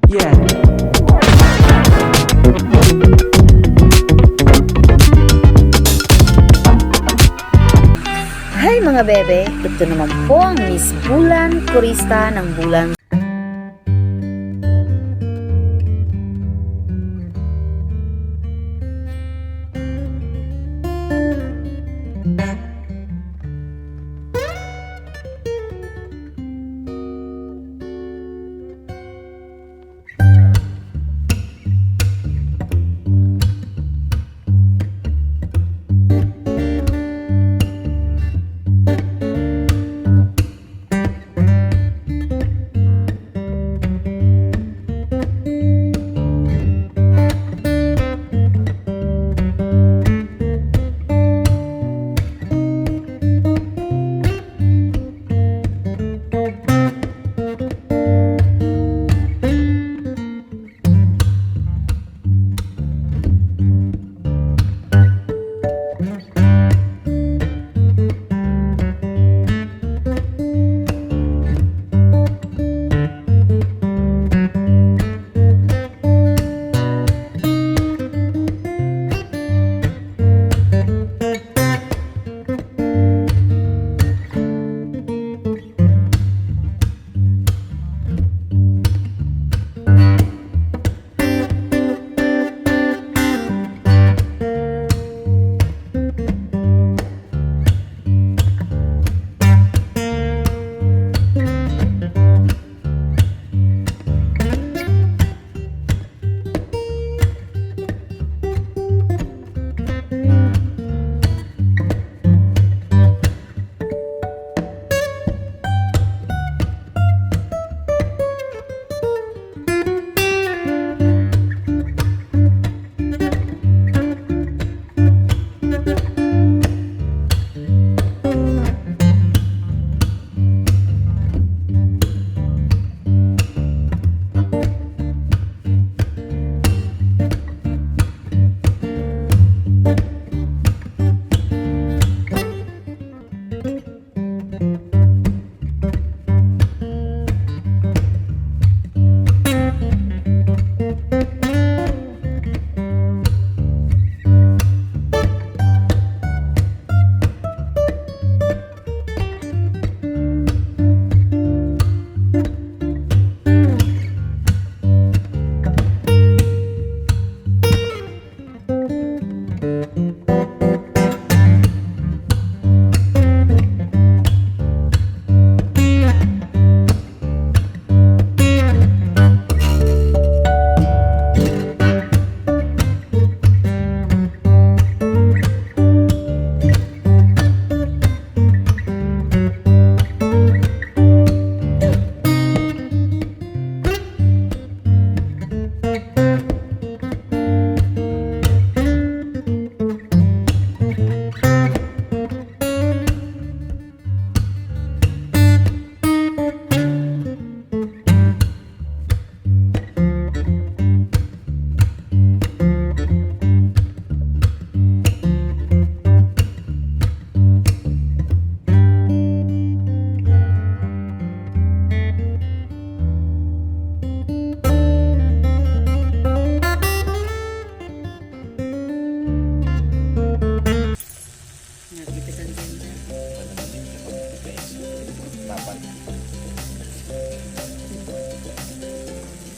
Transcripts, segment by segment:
Yan. Hi mga bebe! Ito naman po ang Miss Bulan, korista ng Bulan.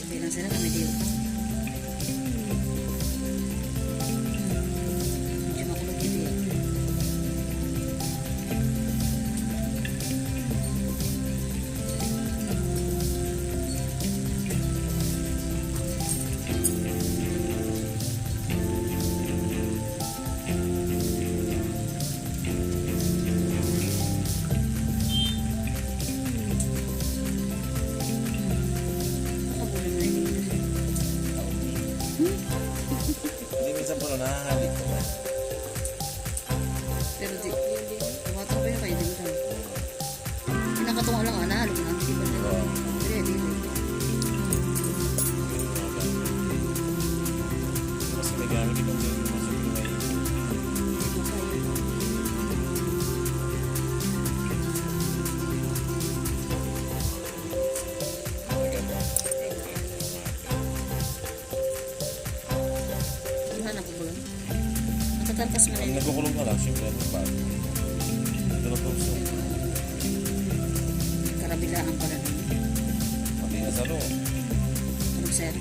Bilang sana kami dito. Medyo makulog dito yan. Tantas man Ang yun. nagkukulong na lang, siyempre ano pa. Ito na puso. Karabilaan pala. Pati na sa loob. Anong sir?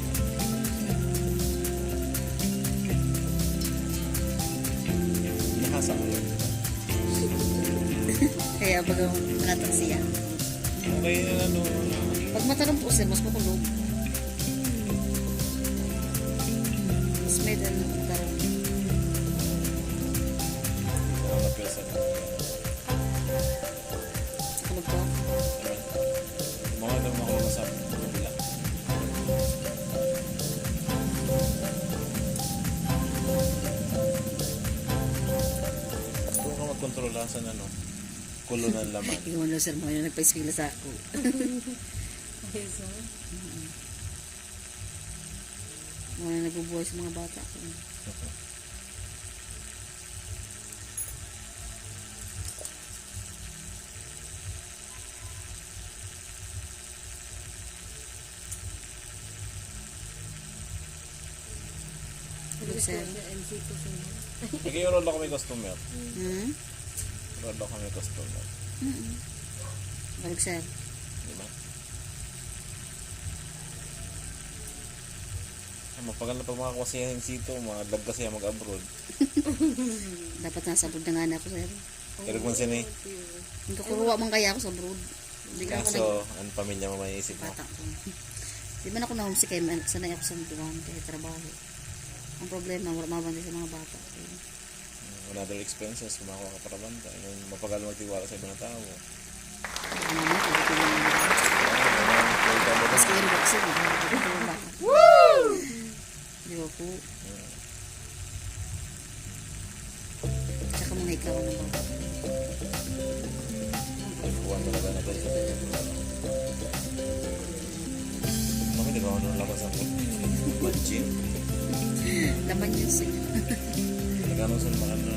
Nakasa ko yun. Kaya baga manatang siya. Okay, ano, Pag matanong po sir, mas makulog. Mas may dalo tarong. napilsa na. Kulog ko. Mga daw makulong sa kabila. Kung ka mag-control lang sa ano, kulo ng laman. Ikaw na sir, mga nagpa-eskwela sa ako. Mga nagbubuhay sa mga bata ko. Kulog sir. Nag-i-roll ako may customer. Hmm? Roll ako may customer. Kulog sir. Di ba? Mapagal na pag makakuha siya ng sito, mag-lab kasi siya mag-abroad. Dapat nasa abroad na nga na ako sir. Pero kung sino eh. Nagkukuha man kaya ako sa abroad. Hindi ka ako Kaso, ang pamilya mo may isip mo. bata ko. Di man ako na homesick kaya sanay ako sa buwan kaya trabaho. Ang problema, wala mabandi sa mga bata. Kaya, Another expenses, kumakuha ka para banta. Yung mapagal magtiwala sa ibang tao. ano na, pwede ko lang. Tapos kayo rin baksin, pwede ko lang bata. Di ba po? Tsaka mga ikaw na ba? Kuha mo na na pwede. Bakit di ba ako nung labas ako? Mag-gym. Laman yun sir. Nagano sa mga ano.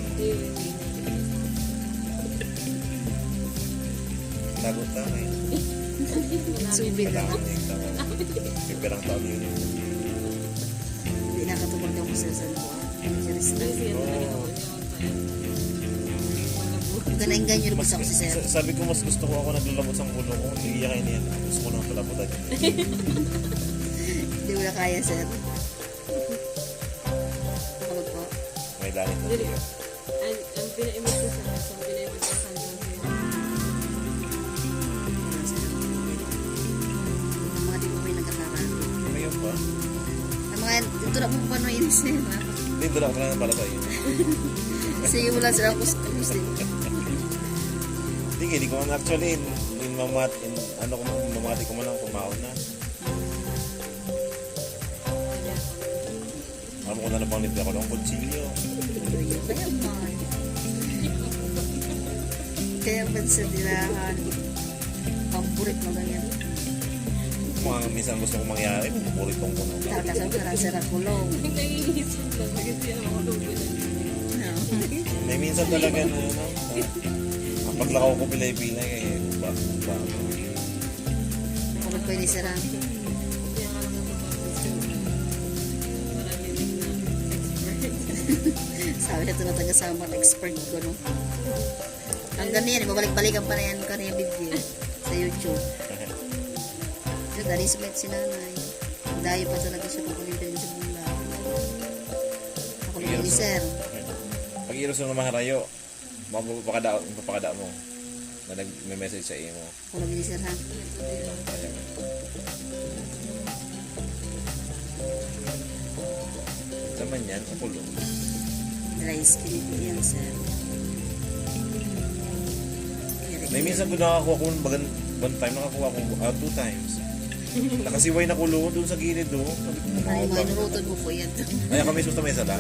Lagot na eh. Subi na. Kailangan niya yung tao. Pipirang tao yun. Hindi nakatubag daw ko sa buwan. Serious na. Oo. Ganayin ganyan rin sa ako si sir. Sabi ko mas gusto ko ako naglalabot sa ulo ko. Iiyakin niya. Gusto ko nang palabutan niya. Hindi ko na kaya sir. Nakalog po. May langit na siya. Ang pinaimit ko sa nasa, ang pinaimit ko sa hanggang sa'yo. Ang mga di ko may nagkakaroon. Ngayon pa? Ang mga, ito na kung paano yun sir. Hindi, doon ako na para sa'yo. Sige mo lang sir ako sa Hindi ko man actually in ano ko mamati ko man lang kumaon na. Ano ko na napang nito ako ng kutsilyo. Kaya man. Kaya man sa dilahan. Pampurit mo ganyan. Mga minsan gusto kong mangyari, pupuritong ko na. Takasal ka na sir ako long. Nangihisip lang kasi ang mga lugo na. May minsan talaga na ano. Ang paglakaw ko pilay-pilay kaya ba. Nakalog pa ni sir ah. Kaya nga lang ako marami din na expert. Sabi na ito na taga-sama expert ko no. Hanggang yan, babalik-balikan pa na yan kanya video sa YouTube. Yung dali sumet si nanay. Dayo pa talaga siya pag pag-ibig sa bula. Ako lang ni sir. Pag iros ng maharayo, mapapakada mo na nag-message sa imo. Ako lang ni sir ha. Saman yan, ukulong. Dry skin po yan sir. May minsan ko nakakuha ko, one time nakakuha ko, 2 times. Nakasiway na kulo doon sa gilid do. Sabi ko, Ay, mga mga nurutod mo po yan. Kaya kami susta may sala.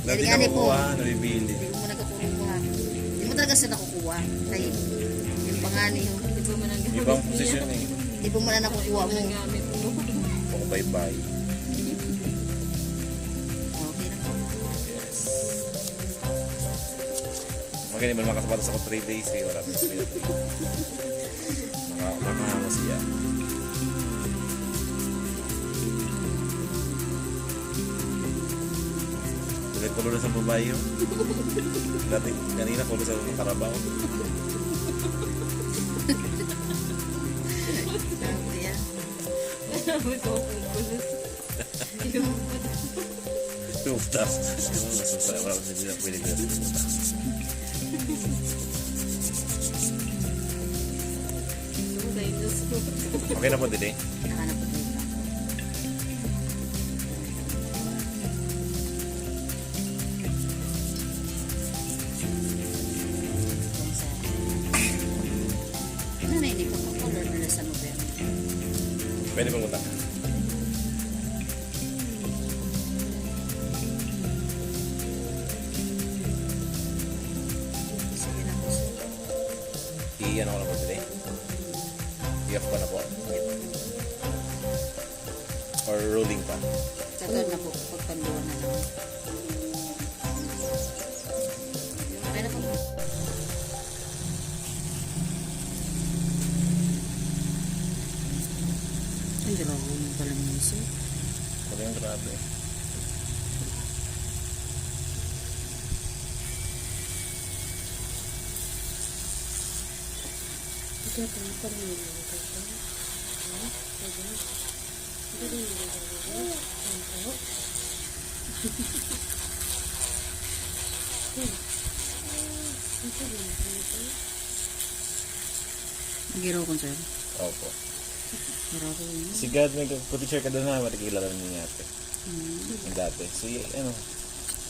Dati Yan po. nakukuha, nabibili. Hindi mo nagkakuha. Hindi mo talaga sila nakukuha. Kaya yung pangani yung Di ba man ang gamit Ibang niya? posisyon eh. hindi mo na nakukuha mo. Ang gamit mo. Ako bye-bye. Okay na po. Yes. Magaling man makasapatas ako 3 days eh. Wala mas minute. Makahama siya. kulo na sa babae yun. Dati, kanina kulo sa mga karabaw. Sabi yan. Sabi ko, pupulos. Yung Tuftas. Masasama ko hindi na pwede na tuftas. dinosaur. Okay na po, Dede. Nakahanap ko tayo. Ano na hindi pa color na sa November? Pwede pong utang. Sige na po sir. I-ano ko na po, Dede. I-off ko na po. Or rolling pa. Tagal na po, pagpanduan na lang. Okay na po. Ay, grabe mo pala naman sir. Pero yung grabe. Ito pa yung pamilya ko ito. Nagiraw ko sir. Opo. Grabe yun. Si God, may pag-teacher ka doon na, matikilala niya ate. Yung dati. Si, ano,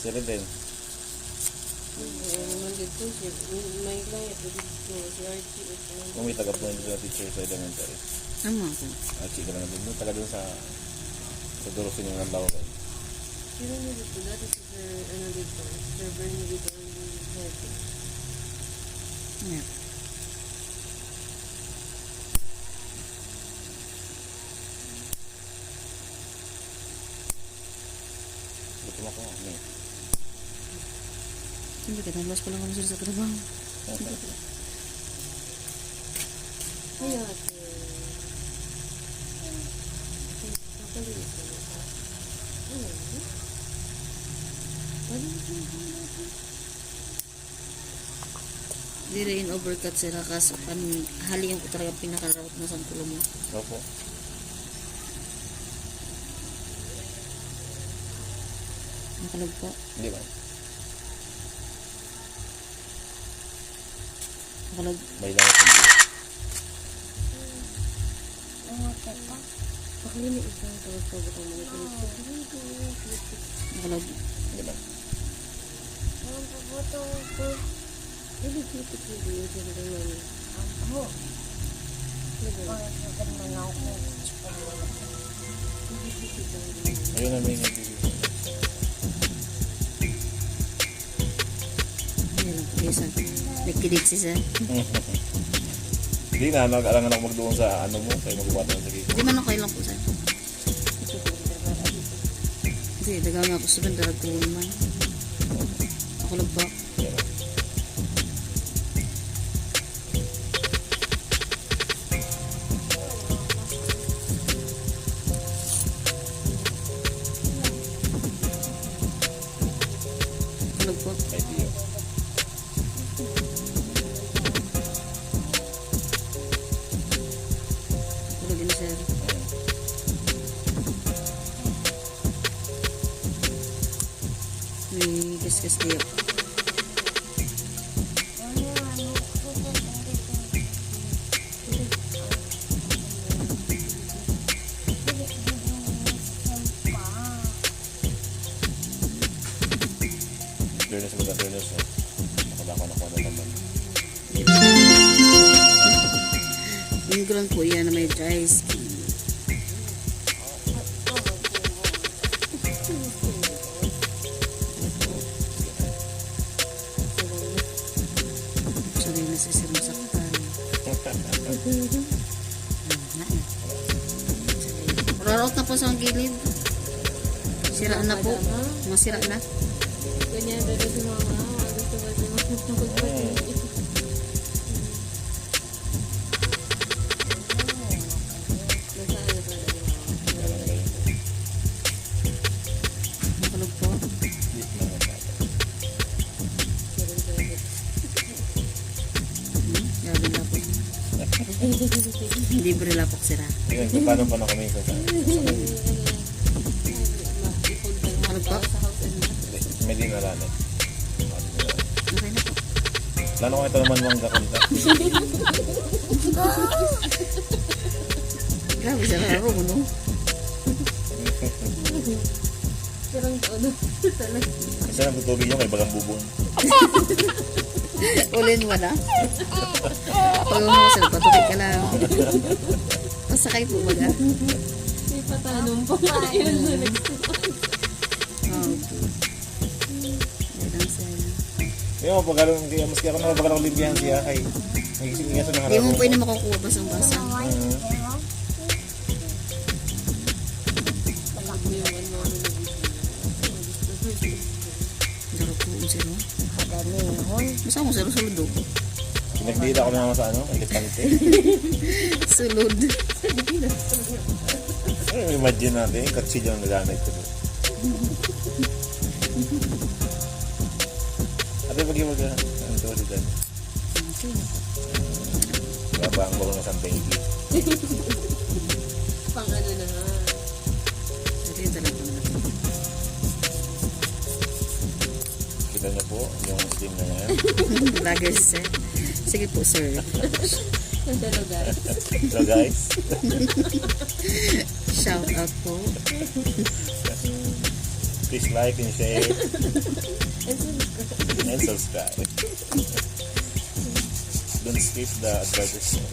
si Reden. Naman dito, may client dito, si Archie. Kung may taga-point doon na teacher sa elementary. Tama ko. Archie ka lang doon. Taga doon sa Durusin yung Landawagan. Sino mo dito? Dati si Sir, ano dito? Sir Bernie dito ang head. Yeah. Gusto mo ko. Ano? Siyempre, katambas pa lang kami sir sa trabaho. Ay, ate. Napalinis ko na sa. Ano? Ano ito? Di rin overcut sila kasi hali yung talaga pinakarawat na sangkulo mo. Opo. Nakalog po. Hindi ba? Nakalog. May langit hindi. Pakalinis isang tawag-tawag ang mga Nakalog. Hindi ba? Hindi titik na din yung sila naman. Ayun na may nagiging. Hindi lang po isa. Nagkilig si sir. Hindi na, nag-alangan ako magdoon sa ano mo, kayo magbuwatan sa gig. Di man okay lang po sir. Hindi, daga nga po sir. Daragtuloy man. Nakalog po. Nakalog po. Ay, di yun. Nakalog din sir. May kaskas diyo. Fairness mo ka, fairness mo. Nakadako na ko na naman. Yung ground po yan na may dry skin. Sorry na si sir masaktan. Rarot na po sa gilid. Sira na po. Masira na. Ganyan dito si mama. Gusto ba si mama magpapalinis? Nasaan na pala ni mama? Nakalog po. Di naman. Libre lapok sira. Yun, kung paano pa na kami sa Ano pa? Sa house and may dinaraan eh. Okay na po. Lalo ko ito naman mangga kanta. Grabe sa laro mo, no? Parang ano, talaga. Kasi nagtutubig nyo, may bagang bubong. Ulin mo na. Pag mo sila, patubig ka lang. Pasakay po baga. May patanong pa. Yun na next. Oh, okay. Yan ang sana. Kaya mo, pagkalong, maski ako na pagkalong limbihan siya kay nagising-ingat sa Hindi mo nakarap. pwede makukuha basang-basang. Laro po ang siro. Basta mo siro sulod, oh. Pinagdita ko na naman sa ano, elepante. Sulod. Ay, imagine natin, yung katsilyo ang nagamit ko. Ate, pag-iwag ka. Ano ito ulit dyan? Okay. Baba ang bawang ng baby. Pang ano na nga. Ito yung talaga na. Kita niyo po, yung steam na yan. Vlogger set. Sige po, sir. Hello guys. So guys, Shout out po. please like and share and subscribe. Don't skip the advertisement.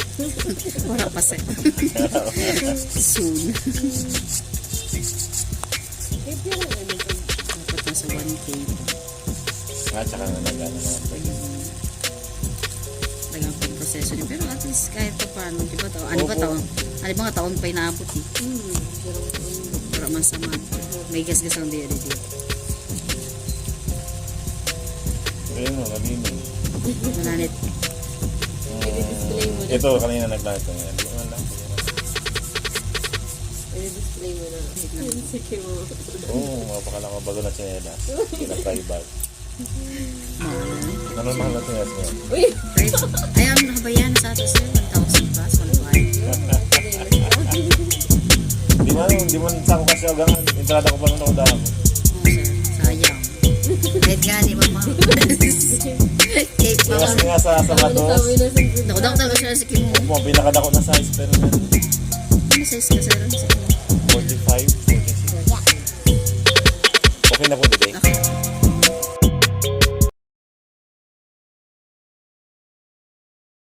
Wala pa set. Soon. Kahit yan ang ano. Dapat nasa 1K. Nga, tsaka na nagana naman pwede. Tagang proseso niya. Pero at least kahit pa paano, di ba taon? Ano ba taon? Ano ba nga taon pa inaabot eh? Para man sa man. May gas-gas ang diya dito. Ayun mo, nabiming. Mananit. I-display mo na. Ito, kanina naglahat ko nga. Hindi naman lang. I-display mo na. Sige mo. Oo, mapakala ko bago na chinelas. Pinapay bag. Mahal. Ano mahal na chinelas mo? Uy! Right? Ay, ang nakabayan sa ato sir. 1,000 plus. Malabay. Di man sa ako kasi agangan. Entrada ko pa nung ako dahil. Oo sir. Sayang. Kahit nga di ba mga cake pa Iwas ka. nga sa sapatos. Sabi na sa group. Nakudok talaga siya sa kimo. Huwag mo, pinakadako na size. Pero man, Ano size ka sir? Sa kimo. 45, 46. Okay na po today. Okay.